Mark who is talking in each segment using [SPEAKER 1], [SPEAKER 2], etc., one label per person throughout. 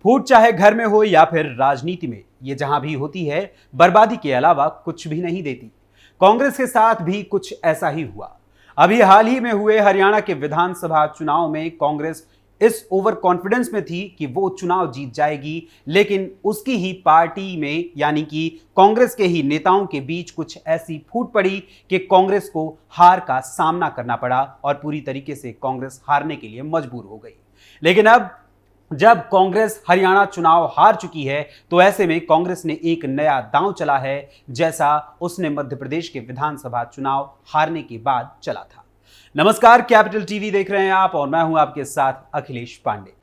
[SPEAKER 1] फूट चाहे घर में हो या फिर राजनीति में, ये जहां भी होती है बर्बादी के अलावा कुछ भी नहीं देती। कांग्रेस के साथ भी कुछ ऐसा ही हुआ। अभी हाल ही में हुए हरियाणा के विधानसभा चुनाव में कांग्रेस इस ओवर कॉन्फिडेंस में थी कि वो चुनाव जीत जाएगी, लेकिन उसकी ही पार्टी में यानी कि कांग्रेस के ही नेताओं के बीच कुछ ऐसी फूट पड़ी कि कांग्रेस को हार का सामना करना पड़ा और पूरी तरीके से कांग्रेस हारने के लिए मजबूर हो गई। लेकिन अब जब कांग्रेस हरियाणा चुनाव हार चुकी है तो ऐसे में कांग्रेस ने एक नया दांव चला है, जैसा उसने मध्य प्रदेश के विधानसभा चुनाव हारने के बाद चला था। नमस्कार, कैपिटल टीवी देख रहे हैं आप और मैं हूं आपके साथ अखिलेश पांडे।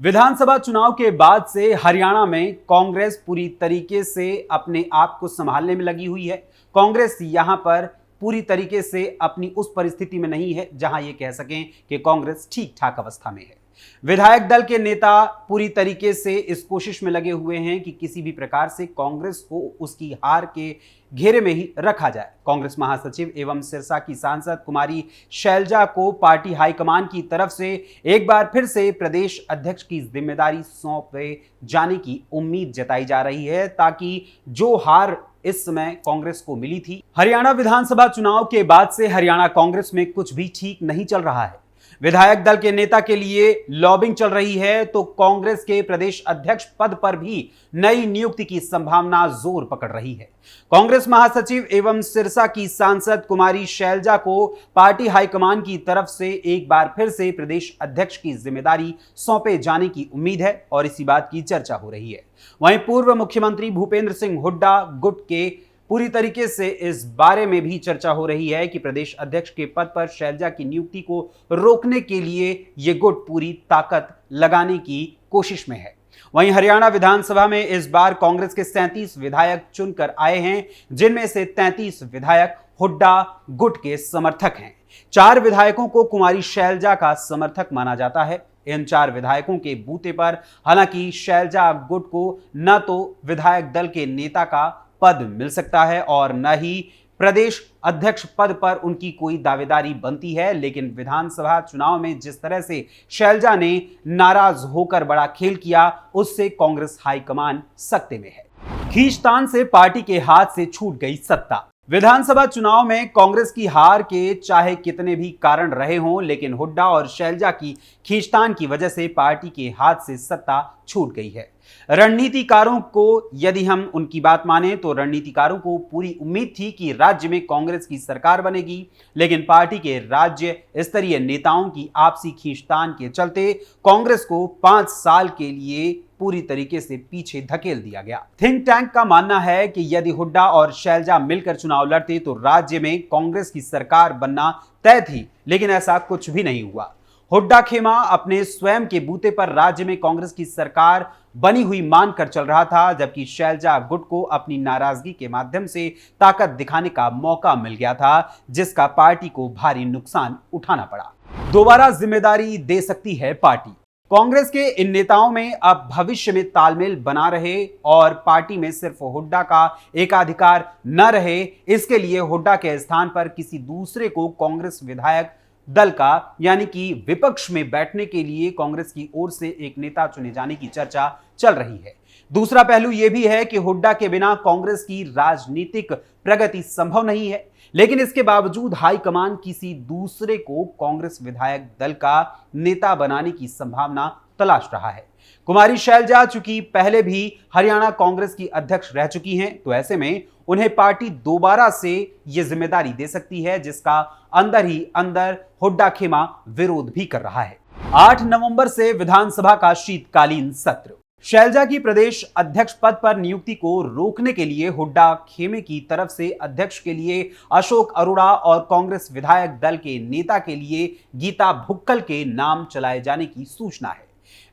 [SPEAKER 1] विधानसभा चुनाव के बाद से हरियाणा में कांग्रेस पूरी तरीके से अपने आप को संभालने में लगी हुई है। कांग्रेस यहां पर पूरी तरीके से अपनी उस परिस्थिति में नहीं है जहां ये कह सकें कि कांग्रेस ठीक ठाक अवस्था में है। विधायक दल के नेता पूरी तरीके से इस कोशिश में लगे हुए हैं कि किसी भी प्रकार से कांग्रेस को उसकी हार के घेरे में ही रखा जाए। कांग्रेस महासचिव एवं सिरसा की सांसद कुमारी शैलजा को पार्टी हाईकमान की तरफ से एक बार फिर से प्रदेश अध्यक्ष की जिम्मेदारी सौंपे जाने की उम्मीद जताई जा रही है, ताकि जो हार इस समय कांग्रेस को मिली थी, हरियाणा विधानसभा चुनाव के बाद से हरियाणा कांग्रेस में कुछ भी ठीक नहीं चल रहा है। विधायक दल के नेता के लिए लॉबिंग चल रही है तो कांग्रेस के प्रदेश अध्यक्ष पद पर भी नई नियुक्ति की संभावना जोर पकड़ रही है। कांग्रेस महासचिव एवं सिरसा की सांसद कुमारी शैलजा को पार्टी हाईकमान की तरफ से एक बार फिर से प्रदेश अध्यक्ष की जिम्मेदारी सौंपे जाने की उम्मीद है और इसी बात की चर्चा हो रही है। वहीं पूर्व मुख्यमंत्री भूपेंद्र सिंह हुड्डा गुट के पूरी तरीके से इस बारे में भी चर्चा हो रही है कि प्रदेश अध्यक्ष के पद पर शैलजा की नियुक्ति को रोकने के लिए ये गुट पूरी ताकत लगाने की कोशिश में है। वहीं हरियाणा विधानसभा में इस बार कांग्रेस के 37 विधायक चुनकर आए हैं, जिनमें से 33 विधायक हुड्डा गुट के समर्थक हैं। 4 विधायकों को कुमारी शैलजा का समर्थक माना जाता है। इन 4 विधायकों के बूते पर हालांकि शैलजा गुट को न तो विधायक दल के नेता का पद मिल सकता है और न ही प्रदेश अध्यक्ष पद पर उनकी कोई दावेदारी बनती है, लेकिन विधानसभा चुनाव में जिस तरह से शैलजा ने नाराज होकर बड़ा खेल किया, उससे कांग्रेस हाईकमान सकते में है। खींचतान से पार्टी के हाथ से छूट गई सत्ता। विधानसभा चुनाव में कांग्रेस की हार के चाहे कितने भी कारण रहे हों, लेकिन हुड्डा और शैलजा की खींचतान की वजह से पार्टी के हाथ से सत्ता छूट गई है। रणनीतिकारों को यदि हम उनकी बात माने तो रणनीतिकारों को पूरी उम्मीद थी कि राज्य में कांग्रेस की सरकार बनेगी, लेकिन पार्टी के राज्य स्तरीय नेताओं की आपसी खींचतान के चलते कांग्रेस को 5 साल के लिए पूरी तरीके से पीछे धकेल दिया गया। थिंक टैंक का मानना है कि यदि हुड्डा और शैलजा मिलकर चुनाव लड़ते तो राज्य में कांग्रेस की सरकार बनना तय थी, लेकिन ऐसा कुछ भी नहीं हुआ। हुड्डा खेमा अपने स्वयं के बूते पर राज्य में कांग्रेस की सरकार बनी हुई मानकर चल रहा था, जबकि शैलजा गुट को अपनी नाराजगी के माध्यम से ताकत दिखाने का मौका मिल गया था, जिसका पार्टी को भारी नुकसान उठाना पड़ा। दोबारा जिम्मेदारी दे सकती है पार्टी। कांग्रेस के इन नेताओं में अब भविष्य में तालमेल बना रहे और पार्टी में सिर्फ हुड्डा का एकाधिकार न रहे, इसके लिए हुड्डा के स्थान पर किसी दूसरे को कांग्रेस विधायक दल का यानी कि विपक्ष में बैठने के लिए कांग्रेस की ओर से एक नेता चुने जाने की चर्चा चल रही है। दूसरा पहलू यह भी है कि हुड्डा के बिना कांग्रेस की राजनीतिक प्रगति संभव नहीं है, लेकिन इसके बावजूद हाईकमान किसी दूसरे को कांग्रेस विधायक दल का नेता बनाने की संभावना तलाश रहा है। कुमारी शैलजा चूंकि पहले भी हरियाणा कांग्रेस की अध्यक्ष रह चुकी हैं, तो ऐसे में उन्हें पार्टी दोबारा से यह जिम्मेदारी दे सकती है, जिसका अंदर ही अंदर हुड्डा खेमा विरोध भी कर रहा है। 8 नवंबर से विधानसभा का शीतकालीन सत्र। शैलजा की प्रदेश अध्यक्ष पद पर नियुक्ति को रोकने के लिए हुड्डा खेमे की तरफ से अध्यक्ष के लिए अशोक अरोड़ा और कांग्रेस विधायक दल के नेता के लिए गीता भुक्कल के नाम चलाए जाने की सूचना है।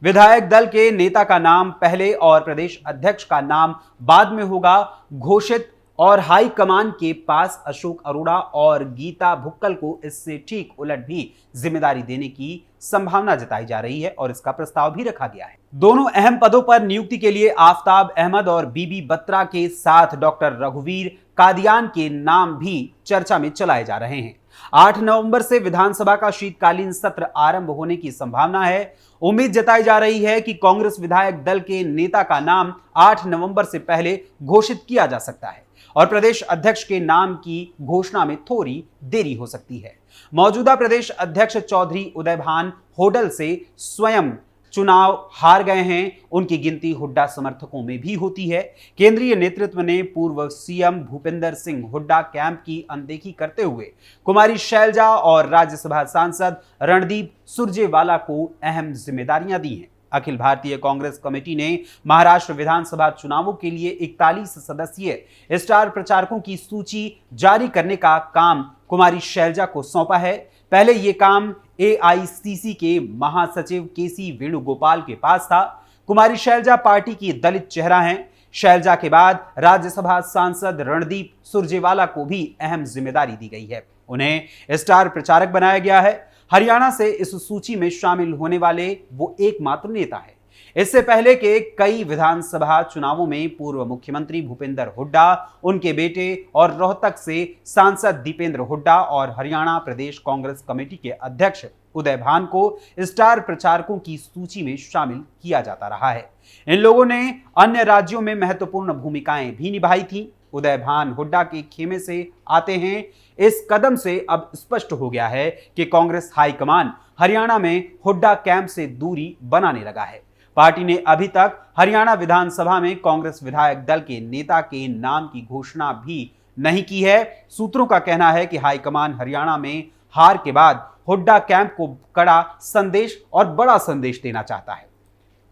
[SPEAKER 1] विधायक दल के नेता का नाम पहले और प्रदेश अध्यक्ष का नाम बाद में होगा घोषित और हाई कमान के पास अशोक अरोड़ा और गीता भुक्कल को इससे ठीक उलट भी जिम्मेदारी देने की संभावना जताई जा रही है और इसका प्रस्ताव भी रखा गया है। दोनों अहम पदों पर नियुक्ति के लिए आफताब अहमद और बीबी बत्रा के साथ डॉक्टर रघुवीर कादियान के नाम भी चर्चा में चलाए जा रहे हैं। 8 नवंबर से विधानसभा का शीतकालीन सत्र आरंभ होने की संभावना है। उम्मीद जताई जा रही है कि कांग्रेस विधायक दल के नेता का नाम 8 नवंबर से पहले घोषित किया जा सकता है और प्रदेश अध्यक्ष के नाम की घोषणा में थोड़ी देरी हो सकती है। मौजूदा प्रदेश अध्यक्ष चौधरी उदयभान होडल से स्वयं चुनाव हार गए हैं। उनकी गिनती हुड्डा समर्थकों में भी होती है। केंद्रीय नेतृत्व ने पूर्व सीएम भूपेंद्र सिंह हुड्डा कैंप की अनदेखी करते हुए कुमारी शैलजा और राज्यसभा सांसद रणदीप सुरजेवाला को अहम जिम्मेदारियां दी हैं। अखिल भारतीय कांग्रेस कमेटी ने महाराष्ट्र विधानसभा चुनावों के लिए 41 सदस्यीय स्टार प्रचारकों की सूची जारी करने का काम कुमारी शैलजा को सौंपा है। पहले यह काम एआईसीसी के महासचिव केसी वेणुगोपाल के पास था। कुमारी शैलजा पार्टी की दलित चेहरा हैं। शैलजा के बाद राज्यसभा सांसद रणदीप सुरजेवाला को भी अहम जिम्मेदारी दी गई है। उन्हें स्टार प्रचारक बनाया गया है। हरियाणा से इस सूची में शामिल होने वाले वो एकमात्र नेता है। इससे पहले के कई विधानसभा चुनावों में पूर्व मुख्यमंत्री भूपेंद्र हुड्डा, उनके बेटे और रोहतक से सांसद दीपेंद्र हुड्डा और हरियाणा प्रदेश कांग्रेस कमेटी के अध्यक्ष उदय भान को स्टार प्रचारकों की सूची में शामिल किया जाता रहा है। इन लोगों ने अन्य राज्यों में महत्वपूर्ण भूमिकाएं भी निभाई थी। उदय भान हुड्डा के खेमे से आते हैं। इस कदम से अब स्पष्ट हो गया है कि कांग्रेस हाईकमान हरियाणा में हुड्डा कैंप से दूरी बनाने लगा है। पार्टी ने अभी तक हरियाणा विधानसभा में कांग्रेस विधायक दल के नेता के नाम की घोषणा भी नहीं की है। सूत्रों का कहना है कि हाईकमान हरियाणा में हार के बाद हुड्डा कैंप को कड़ा संदेश और बड़ा संदेश देना चाहता है।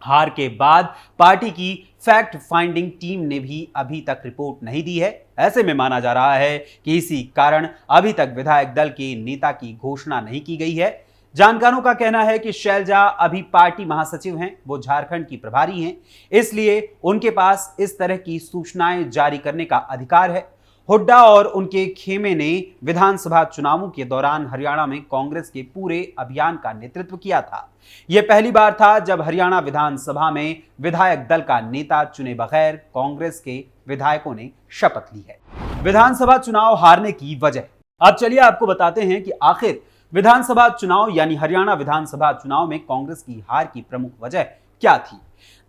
[SPEAKER 1] हार के बाद पार्टी की फैक्ट फाइंडिंग टीम ने भी अभी तक रिपोर्ट नहीं दी है। ऐसे में माना जा रहा है कि इसी कारण अभी तक विधायक दल के नेता की घोषणा नहीं की गई है। जानकारों का कहना है कि शैलजा अभी पार्टी महासचिव हैं, वो झारखंड की प्रभारी हैं, इसलिए उनके पास इस तरह की सूचनाएं जारी करने का अधिकार है। हुड्डा और उनके खेमे ने विधानसभा चुनावों के दौरान हरियाणा में कांग्रेस के पूरे अभियान का नेतृत्व किया था। यह पहली बार था जब हरियाणा विधानसभा में विधायक दल का नेता चुने बगैर कांग्रेस के विधायकों ने शपथ ली है। विधानसभा चुनाव हारने की वजह। अब चलिए आपको बताते हैं कि आखिर विधानसभा चुनाव यानी हरियाणा विधानसभा चुनाव में कांग्रेस की हार की प्रमुख वजह क्या थी।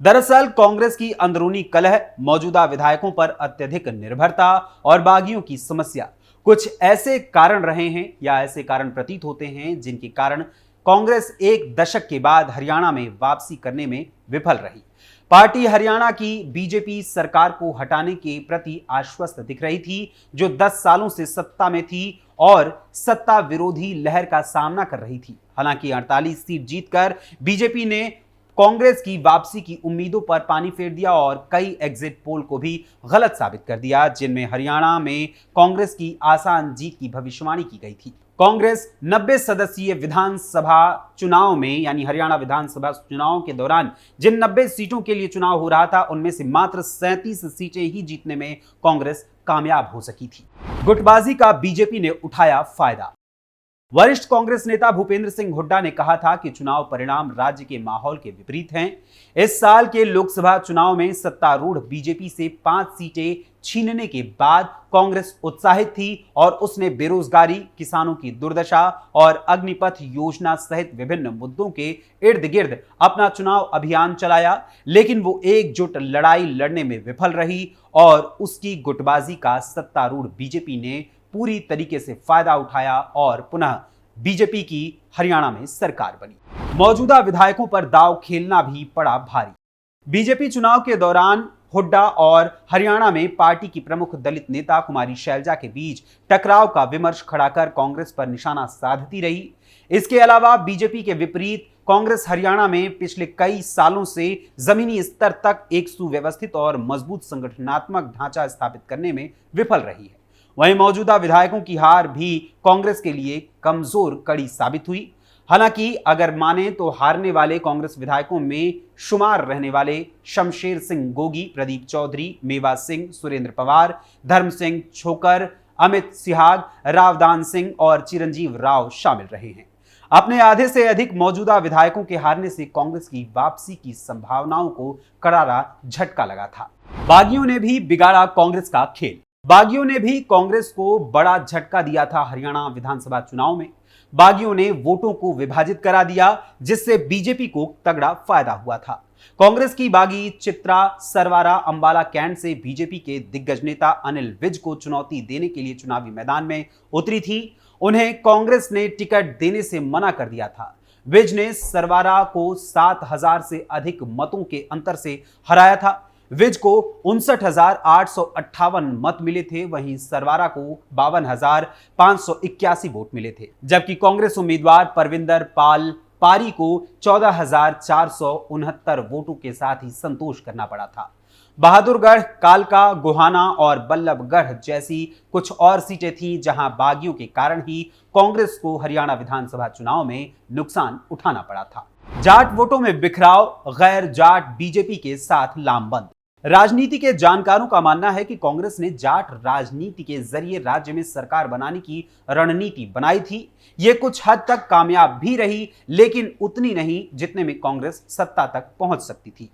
[SPEAKER 1] दरअसल कांग्रेस की अंदरूनी कलह, मौजूदा विधायकों पर अत्यधिक निर्भरता और बागियों की समस्या कुछ ऐसे कारण रहे हैं या ऐसे कारण प्रतीत होते हैं जिनके कारण कांग्रेस एक दशक के बाद हरियाणा में वापसी करने में विफल रही। पार्टी हरियाणा की बीजेपी सरकार को हटाने के प्रति आश्वस्त दिख रही थी, जो 10 सालों से सत्ता में थी और सत्ता विरोधी लहर का सामना कर रही थी। हालांकि 48 सीट जीतकर बीजेपी ने कांग्रेस की वापसी की उम्मीदों पर पानी फेर दिया और कई एग्जिट पोल को भी गलत साबित कर दिया, जिनमें हरियाणा में कांग्रेस की आसान जीत की भविष्यवाणी की गई थी। कांग्रेस 90 सदस्यीय विधानसभा चुनाव में यानी हरियाणा विधानसभा चुनाव के दौरान जिन 90 सीटों के लिए चुनाव हो रहा था, उनमें से मात्र 37 सीटें ही जीतने में कांग्रेस कामयाब हो सकी थी। गुटबाजी का बीजेपी ने उठाया फायदा। वरिष्ठ कांग्रेस नेता भूपेंद्र सिंह हुड्डा ने कहा था कि चुनाव परिणाम राज्य के माहौल के विपरीत हैं। इस साल के लोकसभा चुनाव में सत्तारूढ़ बीजेपी से 5 सीटें छीनने के बाद कांग्रेस उत्साहित थी और उसने बेरोजगारी, किसानों की दुर्दशा और अग्निपथ योजना सहित विभिन्न मुद्दों के इर्द गिर्द अपना चुनाव अभियान चलाया, लेकिन वो एकजुट लड़ाई लड़ने में विफल रही और उसकी गुटबाजी का सत्तारूढ़ बीजेपी ने पूरी तरीके से फायदा उठाया और पुनः बीजेपी की हरियाणा में सरकार बनी। मौजूदा विधायकों पर दांव खेलना भी पड़ा भारी। बीजेपी चुनाव के दौरान हुड्डा और हरियाणा में पार्टी की प्रमुख दलित नेता कुमारी शैलजा के बीच टकराव का विमर्श खड़ा कर कांग्रेस पर निशाना साधती रही। इसके अलावा बीजेपी के विपरीत कांग्रेस हरियाणा में पिछले कई सालों से जमीनी स्तर तक एक सुव्यवस्थित और मजबूत संगठनात्मक ढांचा स्थापित करने में विफल रही है। वहीं मौजूदा विधायकों की हार भी कांग्रेस के लिए कमजोर कड़ी साबित हुई। हालांकि अगर माने तो हारने वाले कांग्रेस विधायकों में शुमार रहने वाले शमशेर सिंह गोगी, प्रदीप चौधरी, मेवा सिंह, सुरेंद्र पवार, धर्म सिंह छोकर, अमित सिहाग, रावदान सिंह और चिरंजीव राव शामिल रहे हैं। अपने आधे से अधिक मौजूदा विधायकों के हारने से कांग्रेस की वापसी की संभावनाओं को करारा झटका लगा था। बागियों ने भी बिगाड़ा कांग्रेस का खेल। बागियों ने भी कांग्रेस को बड़ा झटका दिया था हरियाणा विधानसभा चुनाव में। बागियों ने वोटों को विभाजित करा दिया, जिससे बीजेपी को तगड़ा फायदा हुआ था। कांग्रेस की बागी चित्रा सरवारा अंबाला कैंट से बीजेपी के दिग्गज नेता अनिल विज को चुनौती देने के लिए चुनावी मैदान में उतरी थी। उन्हें कांग्रेस ने टिकट देने से मना कर दिया था। विज ने सरवारा को 7,000 से अधिक मतों के अंतर से हराया था। विज को 59,858 मत मिले थे, वहीं सरवारा को 52,581 वोट मिले थे, जबकि कांग्रेस उम्मीदवार परविंदर पाल पारी को 14,469 वोटों के साथ ही संतोष करना पड़ा था। बहादुरगढ़, कालका, गोहाना और बल्लभगढ़ जैसी कुछ और सीटें थी जहां बागियों के कारण ही कांग्रेस को हरियाणा विधानसभा चुनाव में नुकसान उठाना पड़ा था। जाट वोटों में बिखराव, गैर जाट बीजेपी के साथ लामबंद। राजनीति के जानकारों का मानना है कि कांग्रेस ने जाट राजनीति के जरिए राज्य में सरकार बनाने की रणनीति बनाई थी। यह कुछ हद तक कामयाब भी रही, लेकिन उतनी नहीं जितने में कांग्रेस सत्ता तक पहुंच सकती थी।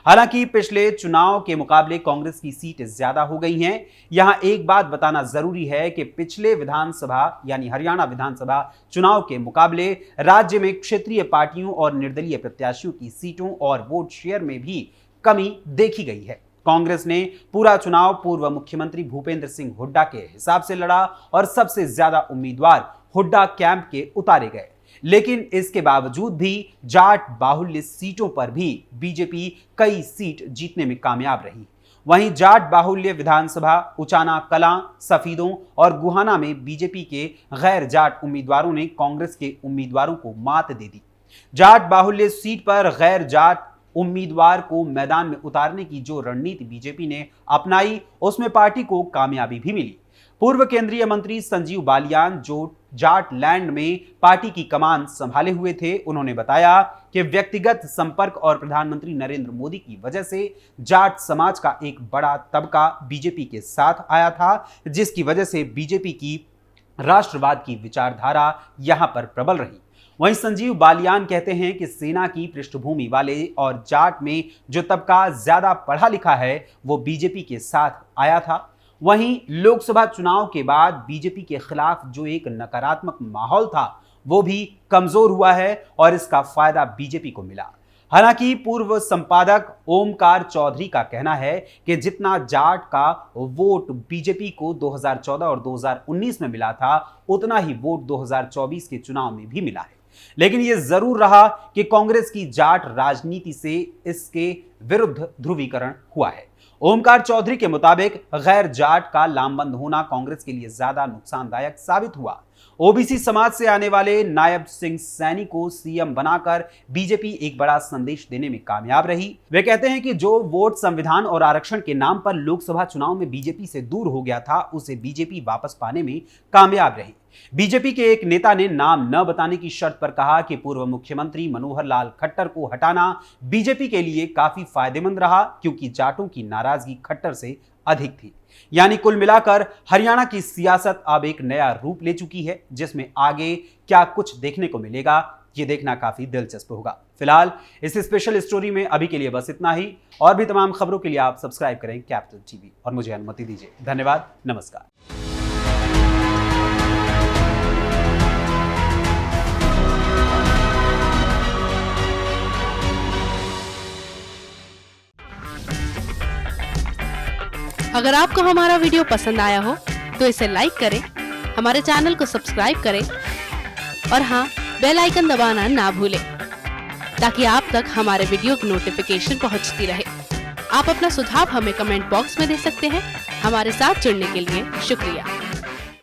[SPEAKER 1] हालांकि पिछले चुनाव के मुकाबले कांग्रेस की सीटें ज्यादा हो गई हैं। यहां एक बात बताना जरूरी है कि पिछले विधानसभा यानी हरियाणा विधानसभा चुनाव के मुकाबले राज्य में क्षेत्रीय पार्टियों और निर्दलीय प्रत्याशियों की सीटों और वोट शेयर में भी कमी देखी गई है। कांग्रेस ने पूरा चुनाव पूर्व मुख्यमंत्री भूपेंद्र सिंह हुड्डा के हिसाब से लड़ा और सबसे ज्यादा उम्मीदवार हुड्डा कैंप के उतारे गए, लेकिन इसके बावजूद भी जाट बाहुल्य सीटों पर भी बीजेपी कई सीट जीतने में कामयाब रही। वहीं जाट बाहुल्य विधानसभा उचाना कलां, सफीदों और गुहाना में बीजेपी के गैर जाट उम्मीदवारों ने कांग्रेस के उम्मीदवारों को मात दे दी। जाट बाहुल्य सीट पर गैर जाट उम्मीदवार को मैदान में उतारने की जो रणनीति बीजेपी ने अपनाई, उसमें पार्टी को कामयाबी भी मिली। पूर्व केंद्रीय मंत्री संजीव बालियान, जो जाट लैंड में पार्टी की कमान संभाले हुए थे, उन्होंने बताया कि व्यक्तिगत संपर्क और प्रधानमंत्री नरेंद्र मोदी की वजह से जाट समाज का एक बड़ा तबका बीजेपी के साथ आया था, जिसकी वजह से बीजेपी की राष्ट्रवाद की विचारधारा यहां पर प्रबल रही। वहीं संजीव बालियान कहते हैं कि सेना की पृष्ठभूमि वाले और जाट में जो तबका ज्यादा पढ़ा लिखा है वो बीजेपी के साथ आया था। वहीं लोकसभा चुनाव के बाद बीजेपी के खिलाफ जो एक नकारात्मक माहौल था वो भी कमजोर हुआ है और इसका फायदा बीजेपी को मिला। हालांकि पूर्व संपादक ओमकार चौधरी का कहना है कि जितना जाट का वोट बीजेपी को 2014 और 2019 में मिला था, उतना ही वोट 2024 के चुनाव में भी मिला है। लेकिन यह जरूर रहा कि कांग्रेस की जाट राजनीति से इसके विरुद्ध ध्रुवीकरण हुआ है। ओमकार चौधरी के मुताबिक गैर जाट का लामबंद होना कांग्रेस के लिए ज्यादा नुकसानदायक साबित हुआ। ओबीसी समाज से आने वाले नायब सिंह सैनी को सीएम बनाकर बीजेपी एक बड़ा संदेश देने में कामयाब रही। वे कहते हैं कि जो वोट संविधान और आरक्षण के नाम पर लोकसभा चुनाव में बीजेपी से दूर हो गया था, उसे बीजेपी वापस पाने में कामयाब रही। बीजेपी के एक नेता ने नाम न बताने की शर्त पर कहा कि पूर्व मुख्यमंत्री मनोहर लाल खट्टर को हटाना बीजेपी के लिए काफी फायदेमंद रहा, क्योंकि जाटों की नाराजगी खट्टर से अधिक थी। यानी कुल मिलाकर हरियाणा की सियासत अब एक नया रूप ले चुकी है, जिसमें आगे क्या कुछ देखने को मिलेगा ये देखना काफी दिलचस्प होगा। फिलहाल इस स्पेशल स्टोरी में अभी के लिए बस इतना ही। और भी तमाम खबरों के लिए आप सब्सक्राइब करें कैपिटल टीवी और मुझे अनुमति दीजिए। धन्यवाद, नमस्कार।
[SPEAKER 2] अगर आपको हमारा वीडियो पसंद आया हो तो इसे लाइक करें, हमारे चैनल को सब्सक्राइब करें और हाँ, बेल आइकन दबाना ना भूलें ताकि आप तक हमारे वीडियो की नोटिफिकेशन पहुंचती रहे। आप अपना सुझाव हमें कमेंट बॉक्स में दे सकते हैं। हमारे साथ जुड़ने के लिए शुक्रिया।